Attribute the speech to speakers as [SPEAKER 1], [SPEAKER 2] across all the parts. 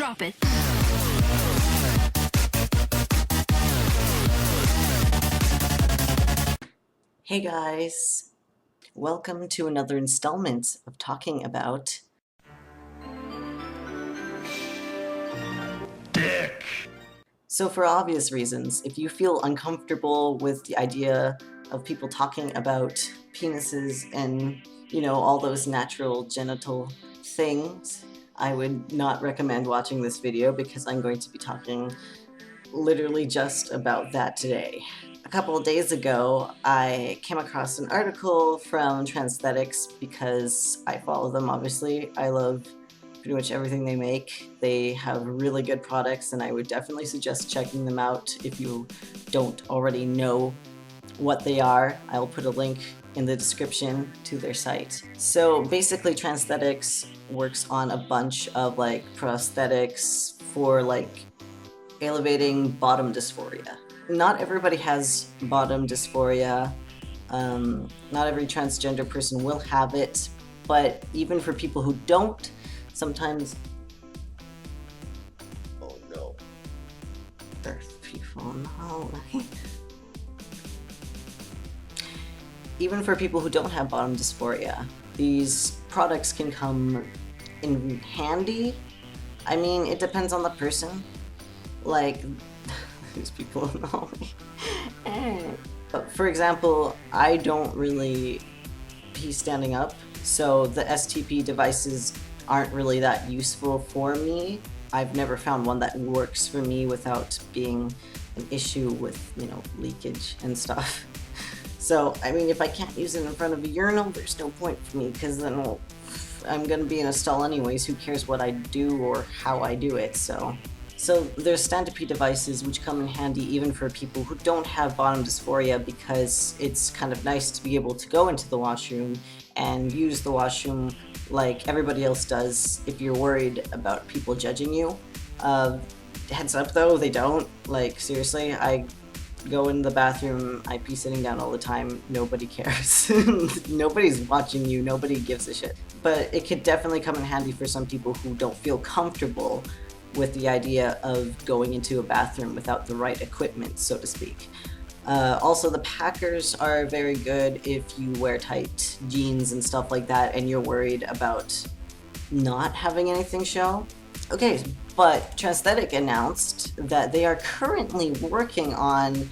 [SPEAKER 1] Drop it.
[SPEAKER 2] Hey guys, welcome to another installment of talking about
[SPEAKER 3] dick.
[SPEAKER 2] So for obvious reasons, if you feel uncomfortable with the idea of people talking about penises and, all those natural genital things, I would not recommend watching this video because I'm going to be talking literally just about that today. A couple of days ago, I came across an article from Transthetics because I follow them, obviously. I love pretty much everything they make. They have really good products, and I would definitely suggest checking them out if you don't already know what they are. I'll put a link in the description to their site. So basically, Transthetics works on a bunch of prosthetics for alleviating bottom dysphoria. Not everybody has bottom dysphoria. Not every transgender person will have it, but even for people who don't, sometimes... Oh no. There's people in the hallway. Even for people who don't have bottom dysphoria, these products can come in handy. I mean, it depends on the person. There's people in the hallway. For example, I don't really pee standing up, so the STP devices aren't really that useful for me. I've never found one that works for me without being an issue with, leakage and stuff. So, I mean, if I can't use it in front of a urinal, there's no point for me, because then I'm gonna be in a stall anyways. Who cares what I do or how I do it, So there's stand-to-pee devices which come in handy even for people who don't have bottom dysphoria, because it's kind of nice to be able to go into the washroom and use the washroom like everybody else does if you're worried about people judging you. Heads up though, they don't. Seriously, I go in the bathroom, I pee sitting down all the time, nobody cares. Nobody's watching you, nobody gives a shit. But it could definitely come in handy for some people who don't feel comfortable with the idea of going into a bathroom without the right equipment, so to speak. Also, the packers are very good if you wear tight jeans and stuff like that and you're worried about not having anything show. Okay, but Transthetic announced that they are currently working on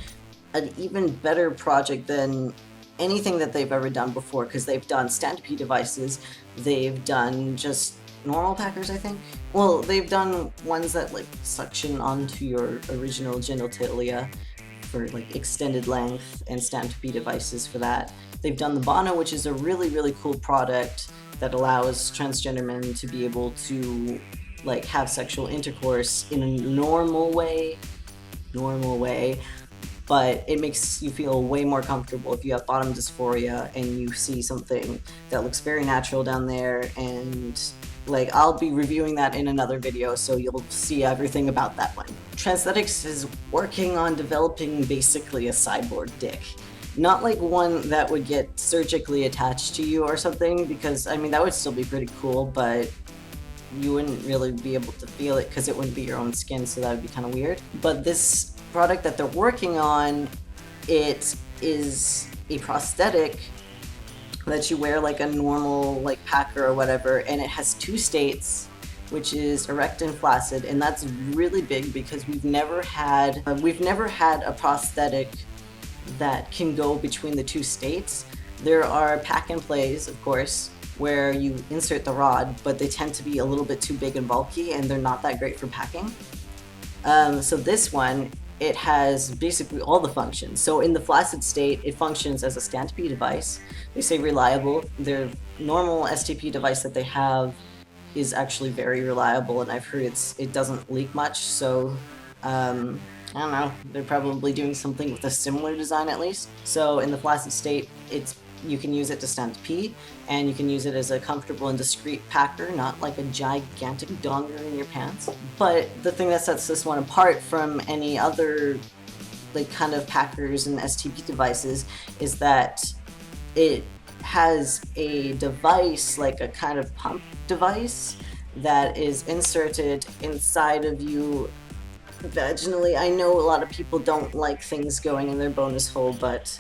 [SPEAKER 2] an even better project than anything that they've ever done before, because they've done stand-to-pee devices, they've done just normal packers, I think. Well, they've done ones that suction onto your original genitalia for extended length, and stand-to-pee devices for that. They've done the Bono, which is a really, really cool product that allows transgender men to be able to have sexual intercourse in a normal way, but it makes you feel way more comfortable if you have bottom dysphoria and you see something that looks very natural down there. And I'll be reviewing that in another video, so you'll see everything about that one. Transthetics is working on developing basically a cyborg dick. Not one that would get surgically attached to you or something, because I mean that would still be pretty cool, but you wouldn't really be able to feel it because it wouldn't be your own skin, so that would be kind of weird. But this product that they're working on, it is a prosthetic that you wear like a normal packer or whatever, and it has two states, which is erect and flaccid, and that's really big because we've never had a prosthetic that can go between the two states. There are pack and plays, of course, where you insert the rod, but they tend to be a little bit too big and bulky, and they're not that great for packing. So this one, it has basically all the functions. So in the flaccid state, it functions as a stand-to-pee device. They say reliable. Their normal STP device that they have is actually very reliable, and I've heard it doesn't leak much, so I don't know, they're probably doing something with a similar design at least. So in the flaccid state, you can use it to stand to pee, and you can use it as a comfortable and discreet packer, not like a gigantic donger in your pants. But the thing that sets this one apart from any other kind of packers and STP devices is that it has a device, like a kind of pump device, that is inserted inside of you vaginally. I know a lot of people don't like things going in their bonus hole, but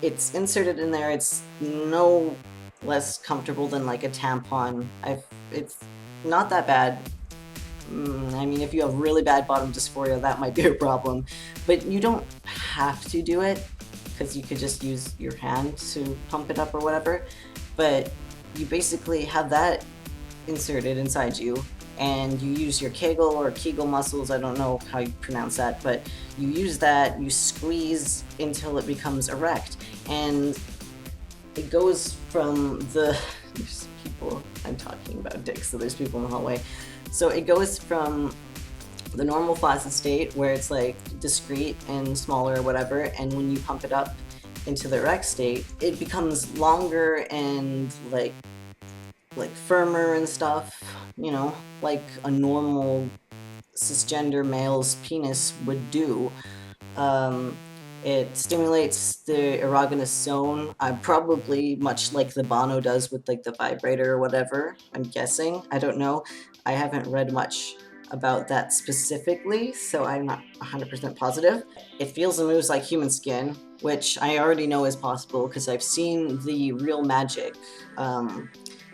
[SPEAKER 2] it's inserted in there. It's no less comfortable than like a tampon. It's not that bad. I mean, if you have really bad bottom dysphoria, that might be a problem, but you don't have to do it, because you could just use your hand to pump it up or whatever. But you basically have that inserted inside you, and you use your Kegel muscles, I don't know how you pronounce that, but you use that, you squeeze until it becomes erect, and it goes from the, there's people, I'm talking about dicks, so there's people in the hallway, so it goes from the normal flaccid state, where it's like discrete and smaller or whatever, and when you pump it up into the erect state, it becomes longer and like firmer and stuff, you know, like a normal cisgender male's penis would do. It stimulates the erogenous zone, probably much like the Bono does with like the vibrator or whatever, I'm guessing. I don't know. I haven't read much about that specifically, so I'm not 100% positive. It feels and moves like human skin, which I already know is possible because I've seen the Real Magic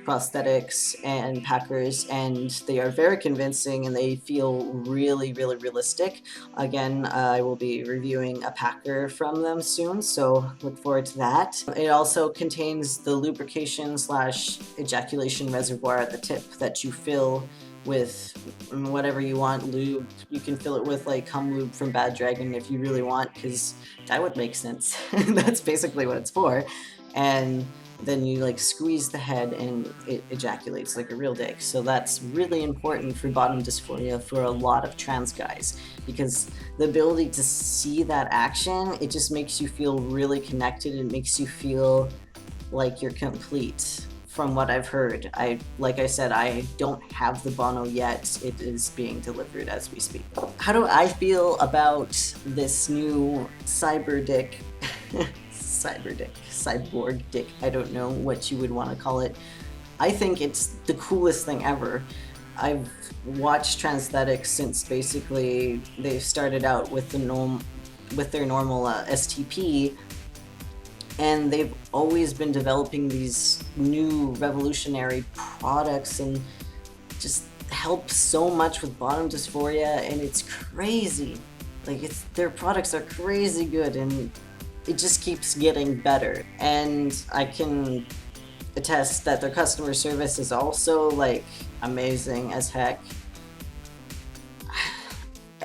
[SPEAKER 2] prosthetics and packers, and they are very convincing and they feel really, really realistic. Again, I will be reviewing a packer from them soon, so look forward to that. It also contains the lubrication / ejaculation reservoir at the tip that you fill with whatever you want. Lube, you can fill it with like cum lube from Bad Dragon if you really want, because that would make sense. That's basically what it's for. And then you like squeeze the head and it ejaculates like a real dick. So that's really important for bottom dysphoria for a lot of trans guys, because the ability to see that action, it just makes you feel really connected. It makes you feel like you're complete. From what I've heard, like I said, I don't have the Bono yet. It is being delivered as we speak. How do I feel about this new cyber dick? Cyborg dick, I don't know what you would want to call it. I think it's the coolest thing ever. I've watched Transthetics since basically they started out with their normal STP, and they've always been developing these new revolutionary products and just help so much with bottom dysphoria, and it's crazy. Like, their products are crazy good, and it just keeps getting better. And I can attest that their customer service is also like amazing as heck.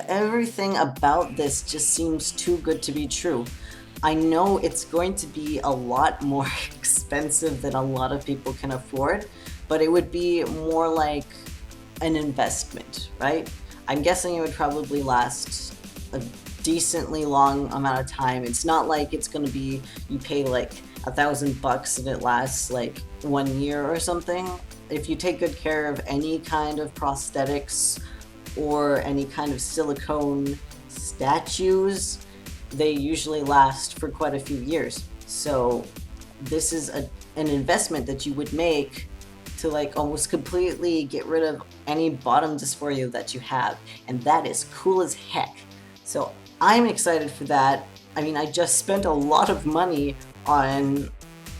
[SPEAKER 2] Everything about this just seems too good to be true. I know it's going to be a lot more expensive than a lot of people can afford, but it would be more like an investment, right? I'm guessing it would probably last a decently long amount of time. It's not like it's going to be you pay like $1,000 and it lasts like 1 year or something. If you take good care of any kind of prosthetics or any kind of silicone statues, they usually last for quite a few years. So this is an investment that you would make to like almost completely get rid of any bottom dysphoria that you have, and that is cool as heck. So I'm excited for that. I mean, I just spent a lot of money on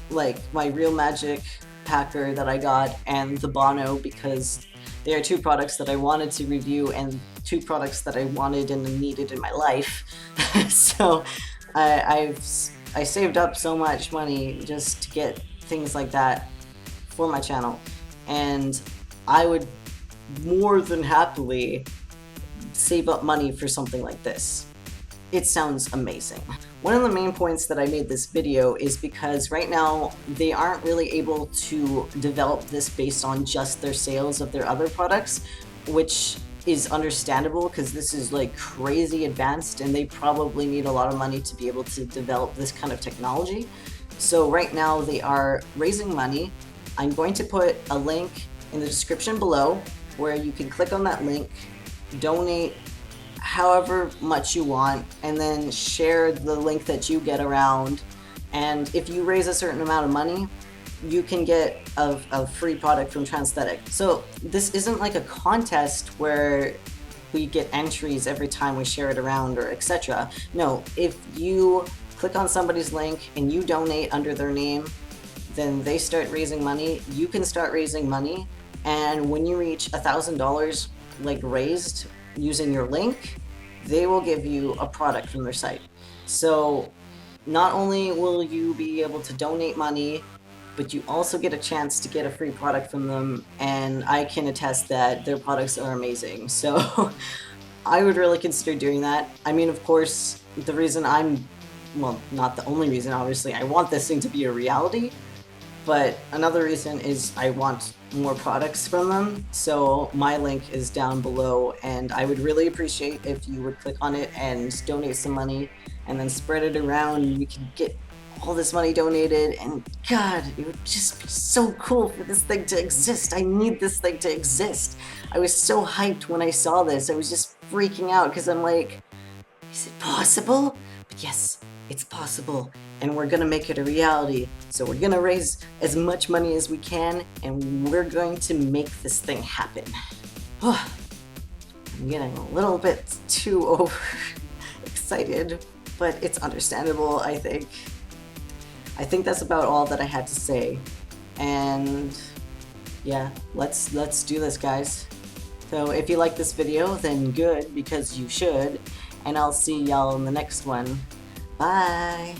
[SPEAKER 2] like my Real Magic packer that I got and the Bono, because they are two products that I wanted to review and two products that I wanted and needed in my life. So I saved up so much money just to get things like that for my channel, and I would more than happily save up money for something like this. It sounds amazing. One of the main points that I made this video is because right now they aren't really able to develop this based on just their sales of their other products, which is understandable because this is like crazy advanced and they probably need a lot of money to be able to develop this kind of technology. So right now they are raising money. I'm going to put a link in the description below where you can click on that link, donate however much you want, and then share the link that you get around. And if you raise a certain amount of money, you can get a free product from Transthetics. So this isn't like a contest where we get entries every time we share it around or etc. No, if you click on somebody's link and you donate under their name, then they start raising money, you can start raising money, and when you reach $1,000 like raised using your link, they will give you a product from their site. So not only will you be able to donate money, but you also get a chance to get a free product from them, and I can attest that their products are amazing. So I would really consider doing that. I mean, of course, the reason well, not the only reason, obviously, I want this thing to be a reality, but another reason is I want more products from them. So my link is down below, and I would really appreciate if you would click on it and donate some money and then spread it around, and we can get all this money donated, and God, it would just be so cool for this thing to exist. I need this thing to exist. I was so hyped when I saw this. I was just freaking out because I'm like, is it possible? But yes, it's possible, and we're gonna make it a reality. So we're gonna raise as much money as we can, and we're going to make this thing happen. I'm getting a little bit too over excited, but it's understandable, I think. I think that's about all that I had to say. And yeah, let's do this, guys. So if you like this video, then good, because you should. And I'll see y'all in the next one. Bye!